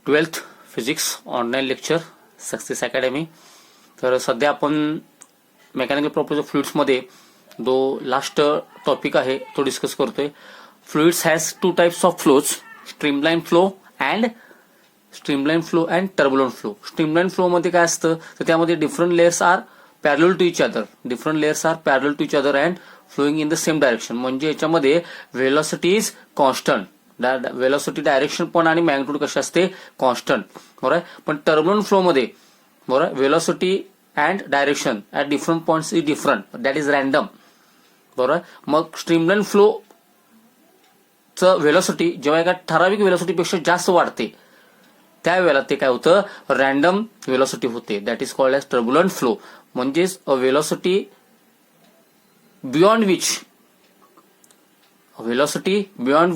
12th physics online lecture success academy. तर सध्या आपण मेकॅनिकल प्रॉपर्टीज ऑफ फ्लुइड्समध्ये जो लास्ट टॉपिक आहे तो डिस्कस करतोय. Fluids has two types of flows, streamline flow and turbulent flow. Streamline flow मध्ये काय असतं तर त्यामध्ये different layers are parallel to each other and flowing in the same direction. म्हणजे याच्यामध्ये velocity is constant, velocity direction पण आणि magnitude कशी असते कॉन्स्टंट, बरोबर. पण टर्बुलंट फ्लो मध्ये बरोबर velocity and direction at different points is different, that is random, बरोबर. मग स्ट्रीमलाईन फ्लो च व्हेलॉसिटी जेव्हा एका ठराविक व्हेलॉसिटी पेक्षा जास्त वाढते त्यावेळेला ते काय होतं, रॅन्डम व्हेलॉसिटी होते, that is called as turbulent flow. म्हणजेच a velocity beyond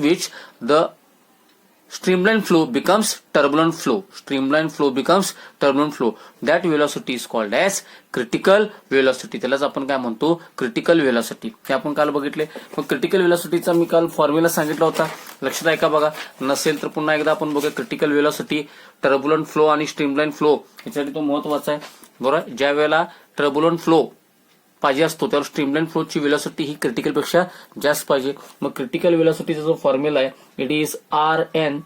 which the streamline flow becomes turbulent flow. That velocity is called as critical velocity. त्यालाच आपण काय म्हणतो, क्रिटिकल व्हेलॉसिटी. हे आपण काल बघितले. मग क्रिटिकल व्हेलॉसिटीचा मी काल फॉर्म्युला सांगितला होता, लक्षात आहे का बघा. नसेल तर पुन्हा एकदा आपण बघूया. क्रिटिकल व्हेलॉसिटी, टर्बुलंट फ्लो आणि स्ट्रीमलाईन फ्लो याच्यासाठी तो महत्वाचा आहे, बरोबर. ज्या वेळेला टर्बुलंट फ्लो पाहिजे असतो त्यावर स्ट्रीमलाईन फ्लोची व्हेलॉसिटी ही क्रिटिकल पेक्षा जास्त पाहिजे. मग क्रिटिकल व्हेलॉसिटीचा जो फॉर्म्युला आहे it is Rn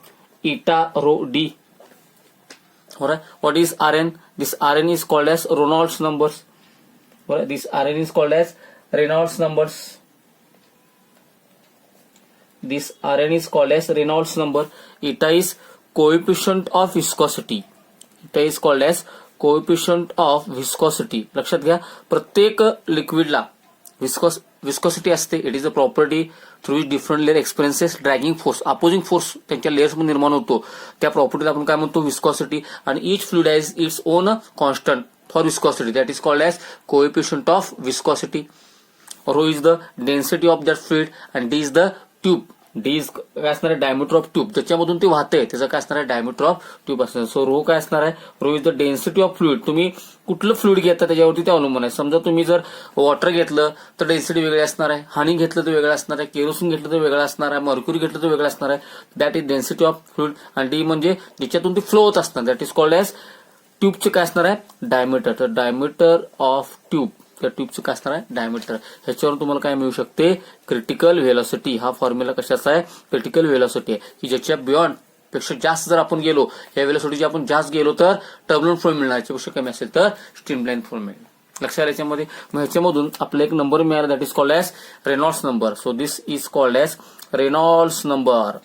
eta rho d. Alright, what is Rn? This Rn is called as Reynolds numbers. Alright, this Rn is called as Reynolds numbers. This Rn is called as Reynolds number. Eta is coefficient of viscosity. Eta is called as coefficient of viscosity. लक्षात घ्या, प्रत्येक लिक्विडला viscosity असते. It is a property through different layer experiences dragging force, opposing force त्यांच्या layers मध्ये निर्माण होतो. त्या प्रॉपर्टीला आपण काय म्हणतो, विस्कॉसिटी. आणि each fluid has its own constant for viscosity, that is called as coefficient of viscosity. Rho is the density of that fluid and D is the tube. D is काय असणार आहे, डायमीटर ऑफ ट्यूब. ज्याच्यामधून ते वाहते त्याचं काय असणार आहे, डायमीटर ऑफ ट्यूब असणार. सो रो काय असणार आहे, rho is the density of fluid. तुम्ही कुठलं फ्लुइड घेता त्याच्यावरती ते अवलंबून आहे. समजा तुम्ही जर वॉटर घेतलं तर डेन्सिटी वेगळी असणार आहे, हनी घेतलं तर वेगळं असणार आहे, केरोसिन घेतलं तर वेगळं असणार आहे, मर्क्युरी घेतलं तर वेगळं असणार आहे. That is density of fluid. आणि डी म्हणजे ज्याच्यातून ते फ्लो होत असणार, दॅट इज कॉल्ड एज ट्यूबचे काय असणार आहे, डायमीटर. तर डायमीटर ऑफ ट्यूब, त्या ट्यूबचं काय असणार आहे, डायमीटर. ह्याच्यावरून तुम्हाला काय मिळू शकते, क्रिटिकल व्हेलॉसिटी. हा फॉर्म्युला कशाचा आहे, क्रिटिकल व्हेलॉसिटी आहे, की ज्याच्या बियॉन्ड पेक्षा जास्त जर आपण गेलो, या व्हेलॉसिटीची आपण जास्त गेलो तर टर्बुलंट फ्लो मिळणार, याच्यापेक्षा कमी असेल तर स्ट्रीमलाईन फ्लो मिळेल. लक्षात आलं याच्यामध्ये. मग ह्याच्यामधून आपल्याला एक नंबर मिळाला, that is called as Reynolds number. So this is called as Reynolds number.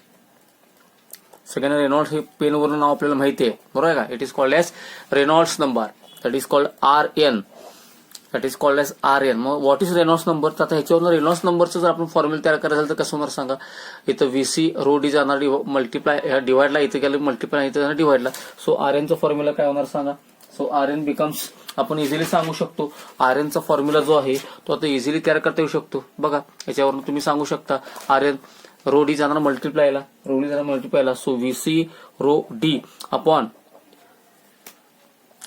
सगळ्यांना रेनॉल्ड्स हे पेनवरून नाव आपल्याला माहिती आहे, बरोबर आहे का. It is called as Reynolds number, that is called Rn. That is called as Rn. मग व्हॉट इज रेनॉल्ड्स नंबर. तर आता ह्याच्यावरून रेनॉल्ड्स नंबरचं जर आपण फॉर्म्युला तयार करायचं तर कसं होणार सांगा. इथं VC रो डी जाणार मल्टिप्लाय डिवाइडला, इथं गेलं मल्टिप्लाय, इथं जाणार डिवाइडला. सो Rnचा फॉर्म्युला काय होणार सांगा. सो Rn बिकम्स, आपण इझिली सांगू शकतो Rnचा फॉर्म्युला जो आहे तो आता इझिली तयार करता येऊ शकतो. बघा याच्यावरून तुम्ही सांगू शकता Rn रो डी जाणार मल्टिप्लायला, so VC rho D upon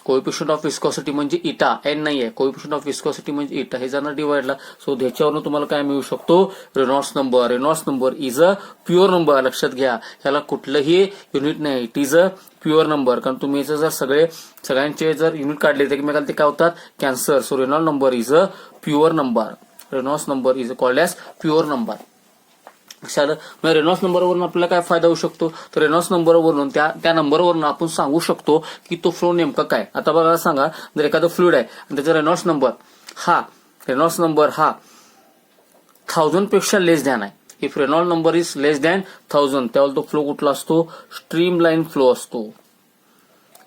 coefficient of viscosity म्हणजे इटा, एन नाही आहे, कोएफिशियंट ऑफ विस्कॉसिटी म्हणजे इटा, हे जाणार डिवाइडला. सो ह्याच्यावरून तुम्हाला काय मिळू शकतो, Reynolds number. Reynolds number is a pure number. लक्षात घ्या, ह्याला कुठलंही युनिट नाही, it is a pure number. कारण तुम्ही याचं जर सगळ्यांचे जर युनिट काढले तर एकमेकाला ते काय होतात, cancel. So Reynold number is a pure number. Reynolds number is called as pure number. मग रेनॉल्ड्स नंबरवरून आपल्याला काय फायदा होऊ शकतो, तर रेनॉल्ड्स नंबरवरून त्या नंबरवरून आपण सांगू शकतो की तो फ्लो नेमका काय. आता बघा सांगा, जर एखादं फ्लुइड आहे आणि त्याचा रेनॉल्ड्स नंबर हा 1000 पेक्षा लेस दॅन आहे. If Reynold number is less than 1000 त्यावेळेला तो फ्लो कुठला असतो, स्ट्रीमलाईन फ्लो असतो.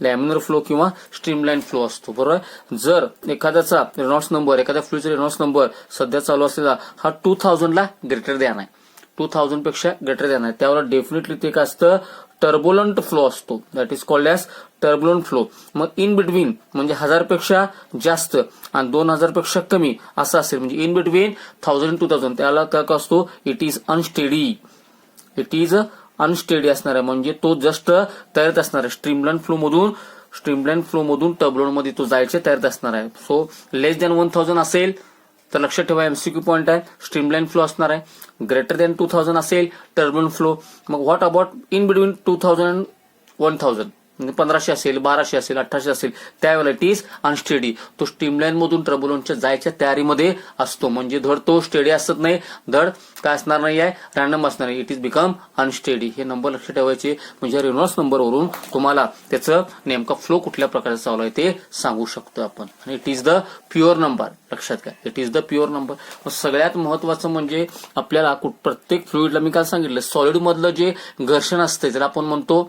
लॅमिनर फ्लो किंवा स्ट्रीमलाईन फ्लो असतो, बरोबर. जर एखाद्याचा रेनॉल्ड्स नंबर, एखाद्या फ्लुइडचा रेनॉल्ड्स नंबर सध्या चालू असलेला हा 2000 ला ग्रेटर दॅन आहे, 2000 पेक्षा ग्रेटर दॅन आहे, त्यावेळेला डेफिनेटली ते काय असतं, टर्बुलंट फ्लो असतो. That is called as turbulent flow. मग इन बिटवीन म्हणजे 1000 पेक्षा जास्त आणि 2000 पेक्षा कमी असं असेल, म्हणजे इन बिटवीन 1000 and 2000 त्याला काय असतो, इट इज अनस्टेडी असणार आहे. म्हणजे तो जस्ट तयार असणार आहे. स्ट्रीमलाईन फ्लो मधून टर्बुलंट मध्ये तो जायचे तयार असणार आहे. सो लेस दॅन 1000 असेल तर लक्षात ठेवा, एमसीक्यू पॉइंट आहे, स्ट्रीमलाईन फ्लो असणार आहे. ग्रेटर दॅन 2000 असेल टर्बुलंट फ्लो. मग what about in between 2000 and 1000, 1500 असेल, 1200 असेल, 1800 असेल, त्यावेळेला इट इज अनस्टेडी. तो स्ट्रीमलाईन मधून टर्ब्युलंटच्या जायच्या तयारीमध्ये असतो. म्हणजे धड तो स्टेडी असत नाही, धड काय असणार नाही आहे, रॅन्डम असणार नाही. It is become unsteady. हे नंबर लक्षात ठेवायचे. म्हणजे रेनॉल्ड्स नंबरवरून तुम्हाला त्याचं नेमका फ्लो कुठल्या प्रकारचा चालू आहे ते सांगू शकतो आपण. आणि it is the pure number. लक्षात घ्या, it is the pure number. सगळ्यात महत्वाचं म्हणजे आपल्याला प्रत्येक फ्लुइडला मी काल सांगितलं, सॉलिड मधलं जे घर्षण असते त्याला आपण म्हणतो,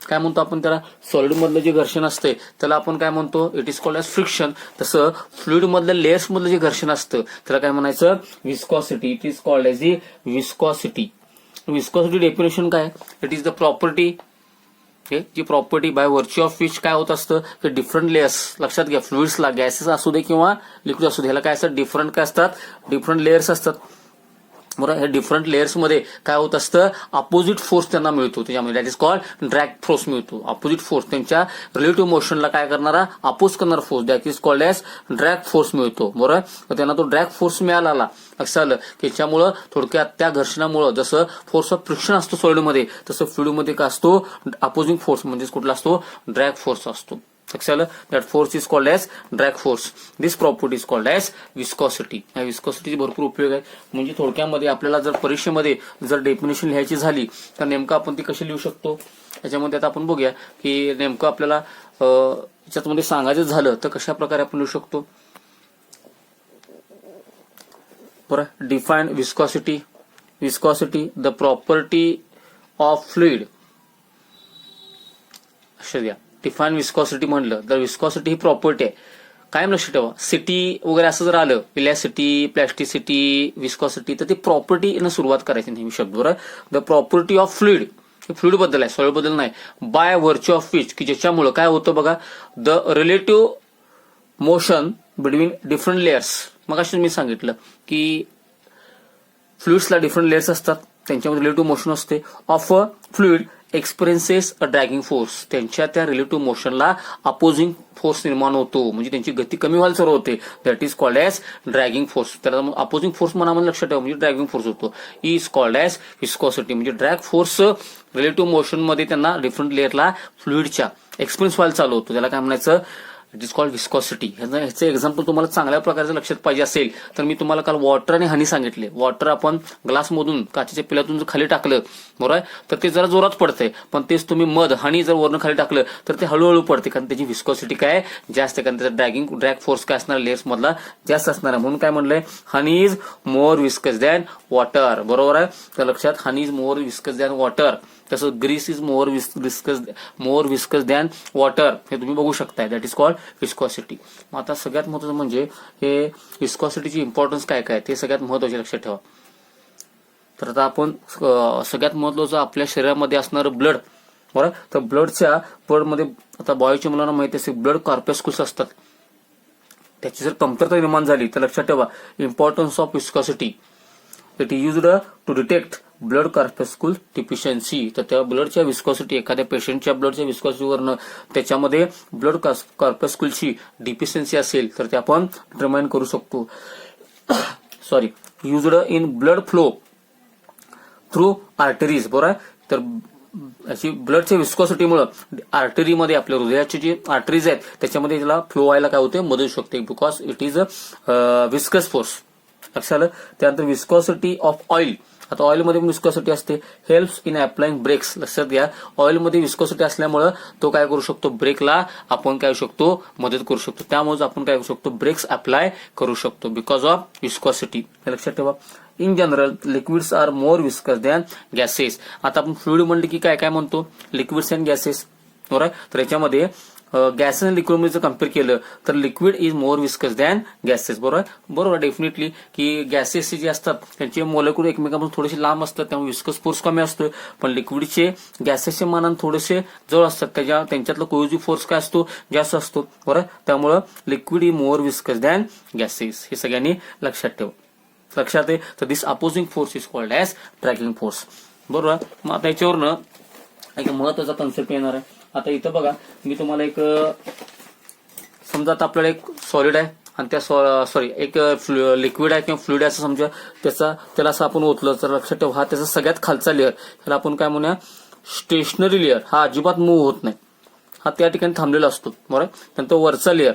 काय म्हणतो आपण त्याला, सॉलिड मधलं जे घर्षण असते त्याला आपण काय म्हणतो, it is called as friction. तसं फ्लुइड मधलं लेयर्स मधलं जे घर्षण असतं त्याला काय म्हणायचं, viscosity. It is called as the viscosity. Viscosity definition काय, इट इज द प्रॉपर्टी, जी property by virtue of which काय होत असतं की डिफरंट लेयर्स, लक्षात घ्या, फ्लुइड्सला गॅसेस असू दे किंवा लिक्विड असू दे, ह्याला काय असतं, डिफरंट काय असतात, डिफरंट लेयर्स असतात. बरोबर, हे डिफरंट लेयर्स मध्ये काय होत असतं, अपोजिट फोर्स त्यांना मिळतो. त्याच्यामध्ये that is called drag force मिळतो. अपोजिट फोर्स त्यांच्या रिलेटिव्ह मोशनला काय करणारा, अपोज करणारा force, that is called as drag force मिळतो. बरोबर, तर त्यांना तो ड्रॅग फोर्स मिळाला, लक्षात आलं, त्याच्यामुळं थोडक्यात त्या घर्षणामुळं जसं फोर्स ऑफ फ्रिक्शन असतो सॉलिडमध्ये, तसं फ्लुइडमध्ये काय असतो, अपोजिंग फोर्स म्हणजे कुठला असतो, ड्रॅग फोर्स असतो. लक्षात आलं, that force is called as drag force. This property is called as viscosity. या विस्कॉसिटीचे भरपूर उपयोग आहे. म्हणजे थोडक्यामध्ये आपल्याला जर परीक्षेमध्ये जर डेफिनेशन लिहायची झाली तर नेमकं आपण ती कशी लिहू शकतो, याच्यामध्ये आता आपण बघूया की नेमकं आपल्याला याच्यामध्ये सांगायचं झालं तर कशा प्रकारे आपण लिहू शकतो. बरं, define viscosity. Viscosity the property of fluid. लक्षात घ्या, डिफाईन विस्कॉसिटी म्हणलं तर विस्कॉसिटी ही प्रॉपर्टी आहे. कायम लक्षात ठेवा, सिटी वगैरे असं जर आलं, इलॅस्टिसिटी, प्लॅस्टिसिटी, विस्कॉसिटी, तर ती प्रॉपर्टी न सुरुवात करायची नेहमी शब्द. बरोबर, the property of fluid, fluid बद्दल आहे, सॉलिड बद्दल नाही. बाय व्हर्च्यू ऑफ विच, की ज्याच्यामुळे काय होतं बघा, the relative motion between different layers. मग अशी मी सांगितलं की फ्लुइड्सला डिफरंट लेयर्स असतात, त्यांच्यामध्ये रिलेटिव्ह मोशन असते. Of a fluid experiences a dragging force, त्यांच्या त्या रिलेटिव्ह मोशनला अपोजिंग फोर्स निर्माण होतो, म्हणजे त्यांची गती कमी व्हायला सुरू होते. That is called as dragging force. त्याला अपोजिंग फोर्स म्हणा म्हणजे लक्षात ठेवा, म्हणजे ड्रॅगिंग फोर्स होतो. Is called as viscosity. म्हणजे ड्रॅग फोर्स रिलेटिव्ह मोशन मध्ये त्यांना डिफरंट लेअरला फ्लुइडच्या एक्सपिरियन्स व्हायला चालू होतो, त्याला काय म्हणायचं, इट इज कॉल्ड विस्कॉसिटी. ह्याचं एक्झाम्पल तुम्हाला चांगल्या प्रकारचं लक्षात पाहिजे असेल तर मी तुम्हाला काल वॉटर आणि हनी सांगितले. वॉटर आपण ग्लासमधून, काचेच्या पिल्यातून जर खाली टाकलं, बरोबर, तर ते जरा जोरात पडतंय. पण तेच तुम्ही मध, हनी जर वरून खाली टाकलं तर ते हळूहळू पडते, कारण त्याची विस्कॉसिटी काय जास्त आहे, कारण त्याचा ड्रॅग फोर्स काय असणार, लेयर्स मधला जास्त असणार आहे. म्हणून काय म्हणलंय, honey is more viscous than water. बरोबर आहे, तर लक्षात, honey is more viscous than water. तसं grease is more viscous than water, हे तुम्ही बघू शकताय. That is called viscosity. मग आता सगळ्यात महत्वाचं म्हणजे हे विस्कॉसिटीची इम्पॉर्टन्स काय काय ते सगळ्यात महत्वाचे लक्षात ठेवा. तर आता आपण सगळ्यात महत्वाचं आपल्या शरीरामध्ये असणारं ब्लड. बरोबर, तर ब्लडमध्ये आता बॉयच्या मुलांना माहिती असेल, ब्लड कॉर्पस्कुल्स असतात. त्याची जर कमतरता निर्माण झाली तर लक्षात ठेवा, importance of viscosity. It is used to detect blood corpuscle deficiency. तर त्या ब्लडच्या विस्कॉसिटी, एखाद्या पेशंटच्या ब्लडच्या विस्कॉसिटीवरनं त्याच्यामध्ये ब्लड कॉर्पस्कुलची डिफिशियन्सी असेल तर ते आपण डिटरमाइन करू शकतो. Used in blood flow through arteries. बरोबर, तर अशी ब्लडच्या विस्कॉसिटीमुळे आर्टरीमध्ये आपल्या हृदयाचे जे आर्टरीज आहेत त्याच्यामध्ये त्याला फ्लो व्हायला काय होते, मदत होऊ शकते, because it is a viscous force. लक्षात आलं. त्यानंतर विस्कॉसिटी ऑफ ऑइल. आता ऑइलमध्ये पण विस्कॉसिटी असते, हेल्प्स इन अप्लाइंग ब्रेक्स. लक्षात घ्या, ऑइलमध्ये विस्कॉसिटी असल्यामुळे तो काय करू शकतो, ब्रेकला आपण काय शकतो, मदत करू शकतो. त्यामुळे आपण काय करू शकतो, ब्रेक्स अप्लाय करू शकतो बिकॉज ऑफ विस्कॉसिटी. लक्षात ठेवा. In general liquids are more viscous than gases. आता आपण फ्लुइड म्हणले की काय काय म्हणतो, लिक्विड्स अँड गॅसेस. बरोबर, तर याच्यामध्ये गॅस आणि लिक्विड जर कम्पेअर केलं तर liquid is more viscous than gases. बरोबर, डेफिनेटली की गॅसेस जे असतात त्यांचे मोलेक्युल एकमेकांपासून थोडेसे लांब असतात, त्यामुळे विस्कस फोर्स कमी असतो. पण लिक्विडचे गॅसेसच्या मानाने थोडेसे जवळ असतात, त्यांच्यातला कोहेसिव्ह फोर्स काय असतो, जास्त असतो. बरोबर, त्यामुळे liquid is more viscous than gases. हे सगळ्यांनी लक्षात ठेवा. लक्षात आहे, तर this opposing force is called as dragging force. बरोबर, मग आता याच्यावरनं एक महत्वाचा कन्सेप्ट येणार आहे. आता इथं बघा, मी तुम्हाला एक समजा आता आपल्याला एक सॉलिड आहे आणि त्या एक लिक्विड आहे किंवा फ्लुइड आहे असं समजा, त्याला असं आपण ओतलं तर लक्षात ठेवा, हा त्याचा सगळ्यात खालचा लेअर, ह्याला आपण काय म्हणूया, स्टेशनरी लेअर. हा अजिबात मूव्ह होत नाही. हा त्या ठिकाणी थांबलेला असतो, बरोबर. त्यानंतर वरचा लेअर,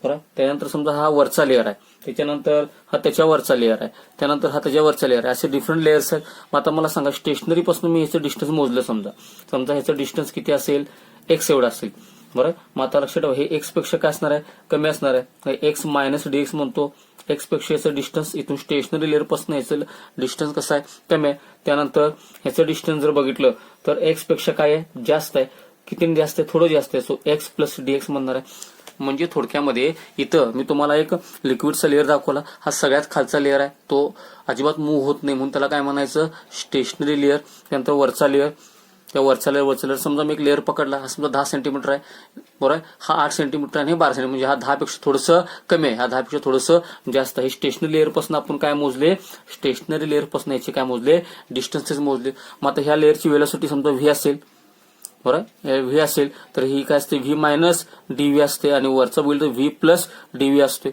बरोबर. त्यानंतर समजा हा वरचा लेअर आहे, त्याच्यानंतर हा त्याच्यावरचा लेअर आहे, त्यानंतर हा त्याच्यावरचा लेअर आहे, असे डिफरंट लेअर्स आहेत. मग आता मला सांगा स्टेशनरी पासून मी ह्याचं डिस्टन्स मोजलं, समजा ह्याचं डिस्टन्स किती असेल, एक्स एवढा असेल, बरोबर. मग आता लक्षात ठेवा हे एक्स पेक्षा काय असणार आहे, कमी असणार आहे. एक्स मायनस डीएक्स म्हणतो, एक्स पेक्षा याचं डिस्टन्स इथून स्टेशनरी लेअर पासून याचं डिस्टन्स कसं आहे, कमी आहे. त्यानंतर ह्याचं डिस्टन्स जर बघितलं तर एक्स पेक्षा काय आहे, जास्त आहे. किती जास्त आहे, थोडं जास्त आहे. सो एक्स प्लस डीएक्स म्हणणार आहे. म्हणजे थोडक्यामध्ये इथं मी तुम्हाला एक लिक्विडचा लेअर दाखवला, हा सगळ्यात खालचा लेअर आहे, तो अजिबात मूव्ह होत नाही, म्हणून त्याला काय म्हणायचं, स्टेशनरी लेअर. त्यानंतर वरचा लेअर, त्या वरचा लेअर समजा मी एक लेअर पकडला, हा समजा 10 सेंटीमीटर आहे, बरोबर. हा 8 सेंटीमीटर आणि हे 12 सेंटीमीटर, म्हणजे हा 10 पेक्षा थोडंसं कमी आहे, हा 10 पेक्षा थोडंसं जास्त आहे. स्टेशनरी लेअर पासून आपण काय मोजले, स्टेशनरी लेअर पासून याचे काय मोजले, डिस्टन्सेस मोजले. मग आता ह्या लेअरची वेलोसिटी समजा व्ही असेल, बरोबर. व्ही असेल तर ही काय असते, व्ही मायनस डीव्ही असते, आणि वरचा बोल तर व्ही प्लस डीव्ही असते.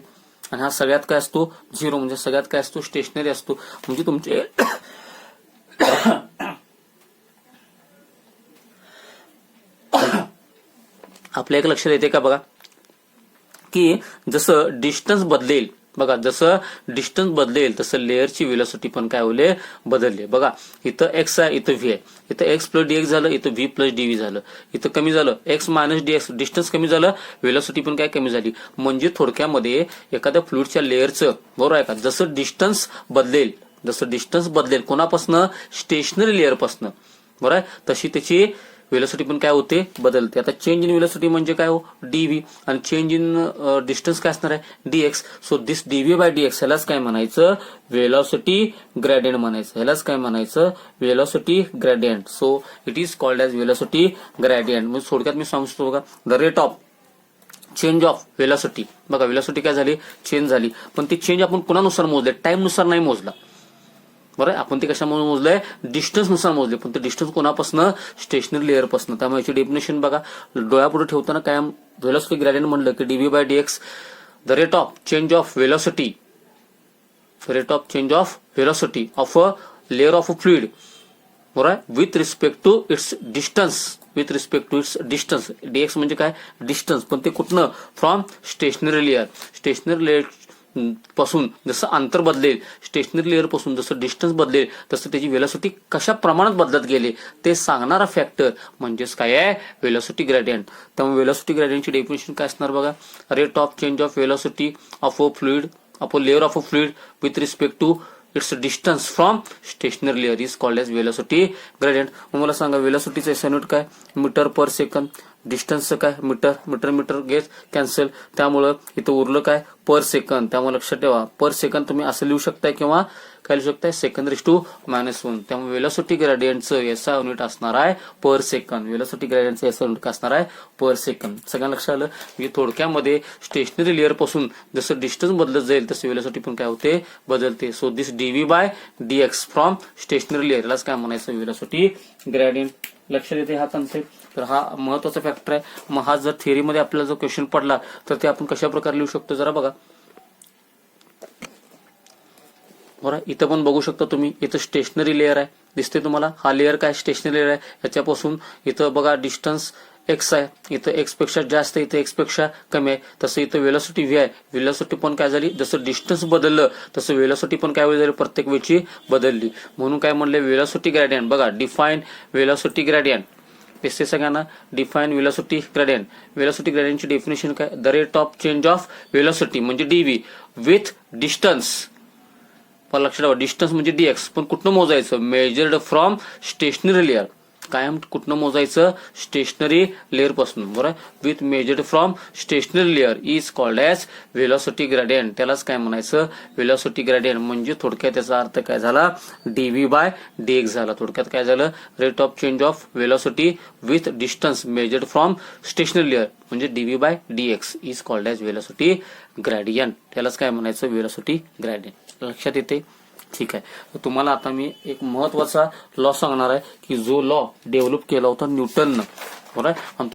आणि हा सगळ्यात काय असतो, 0, म्हणजे सगळ्यात काय असतो, स्टेशनरी असतो. म्हणजे तुमचे आपल्या एक लक्षात येते का बघा, की जसं डिस्टन्स बदलेल, बघा जसं डिस्टन्स बदलेल तसं लेअरची वेलोसिटी पण काय होले, बदलले. बघा इथं एक्स आहे, इथं व्ही आहे, इथं एक्स प्लस डीएक्स झालं, इथं व्ही प्लस डीव्ही झालं, इथं कमी झालं एक्स मायनस डीएक्स, डिस्टन्स कमी झालं, वेलोसिटी पण काय कमी झाली. म्हणजे थोडक्यामध्ये एखाद्या फ्लुइडच्या लेअरचं, बरोबर आहे का, जसं डिस्टन्स बदलेल कोणापासनं, स्टेशनरी लेअरपासनं, बरोबर आहे, तशी त्याची वेलोसिटी पण काय होते, बदलते. आता चेंज इन वेलोसिटी म्हणजे काय हो, डीव्ही, आणि चेंज इन डिस्टन्स काय असणार आहे, dx. So this dv by dx ह्यालाच काय म्हणायचं, वेलोसिटी ग्रेडियंट म्हणायचं, ह्यालाच काय म्हणायचं, velocity gradient. So it is called as velocity gradient. म्हणजे थोडक्यात मी सांगतो बघा, the rate of change of velocity, बघा वेलोसिटी काय झाली, चेंज झाली, पण ती चेंज आपण कुणानुसार मोजले, टाइम नुसार नाही मोजला, बरं. आपण ते कशामुळे मोजलंय, डिस्टन्स नुसार मोजले, पण ते डिस्टन्स कोणापासून, स्टेशनरी लेअर पासून. त्यामुळे याची डेफिनेशन बघा, डोळ्यापुढे ठेवताना कायम वेलोसिटी ग्रेडियंट म्हणलं की DV by DX, the rate of change of velocity, rate of change of velocity of a layer of a fluid, बरोबर, with respect to its distance, DX म्हणजे काय, डिस्टन्स, पण ते कुठनं, फ्रॉम स्टेशनरी लेअर पासून जसं अंतर बदलेल, स्टेशनरी लेअर पासून जसं डिस्टन्स बदलेल, तसं त्याची वेलोसिटी कशा प्रमाणात बदलत गेले ते सांगणारा फॅक्टर म्हणजेच काय आहे, वेलोसिटी ग्रेडियंट. त्यामुळे वेलोसिटी ग्रेडियंटची डेफिनेशन काय असणार बघा, rate of change of velocity of a fluid, of a layer of a fluid with respect to its distance from stationary layer is called as velocity gradient. मग मला सांगा वेलोसिटीचं SI unit काय, metre per second, डिस्टन्सचं काय, metre get cancel, त्यामुळं इथं उरलं काय, पर सेकंद. त्यामुळे लक्षात ठेवा, पर सेकंद तुम्ही असं लिहू शकताय किंवा काय लिहू शकताय, (10⁻⁻⁻1). त्यामुळे वेलोसिटी ग्रेडियंटचं एसआय युनिट असणार आहे पर सेकंद. वेलोसिटी ग्रेडियंटचं एसआय युनिट असणार आहे पर सेकंद. सगळ्यांना लक्षात आलं. म्हणजे थोडक्यामध्ये स्टेशनरी लेअर पासून जसं डिस्टन्स बदलत जाईल तसं वेलोसिटी पण काय होते, बदलते. So this dv by dx from stationary layer, यालाच काय म्हणायचं, वेलोसिटी ग्रेडियंट. लक्षात येते हा कन्सेप्ट. तर हा महत्वाचा फॅक्टर आहे. मग हा जर थिअरीमध्ये आपल्याला जो क्वेश्चन पडला तर ते आपण कशा प्रकारे लिहू शकतो जरा बघा. बरं, इथं पण बघू शकता तुम्ही, इथं स्टेशनरी लेअर आहे, दिसते तुम्हाला, हा लेअर काय, स्टेशनरी लेअर आहे. याच्यापासून इथं बघा डिस्टन्स एक्स आहे, इथं एक्स पेक्षा जास्त, इथं एक्स पेक्षा कमी आहे. तसं इथं वेलोसिटी व्ही आहे, वेलोसिटी पण काय झाली, जसं डिस्टन्स बदललं तसं वेलोसिटी पण काय झाली, प्रत्येक वेळची बदलली. म्हणून काय म्हणले, वेलोसिटी ग्रेडियंट. बघा, डिफाईन वेलोसिटी ग्रेडियंट, दिसते सगळ्यांना, डिफाईन वेलोसिटी ग्रेडियंट. वेलोसिटी ग्रेडियंटची डेफिनेशन काय, the rate of change of velocity म्हणजे डीव्ही विथ डिस्टन्स. पण लक्षात ठेवा, डिस्टन्स म्हणजे डीएक्स, पण कुठनं मोजायचं, मेजर्ड फ्रॉम स्टेशनरी लेअर. कायम कुठनं मोजायचं, स्टेशनरी लेअर पासून, बरोबर. With measured from stationary layer is called as velocity gradient. त्यालाच काय म्हणायचं, वेलोसिटी ग्रेडियंट. म्हणजे थोडक्यात त्याचा अर्थ काय झाला, डीव्ही बाय डीएक्स झाला. थोडक्यात काय झालं, rate of change of velocity with distance measured from stationary layer म्हणजे DV by DX is called as velocity gradient. त्यालाच काय म्हणायचं, वेलोसिटी ग्रेडियंट. लक्षात येते, ठीक आहे. तुम्हाला आता मी एक महत्वाचा लॉ सांगणार आहे की जो लॉ डेव्हलप केला होता न्यूटननं, बरोबर.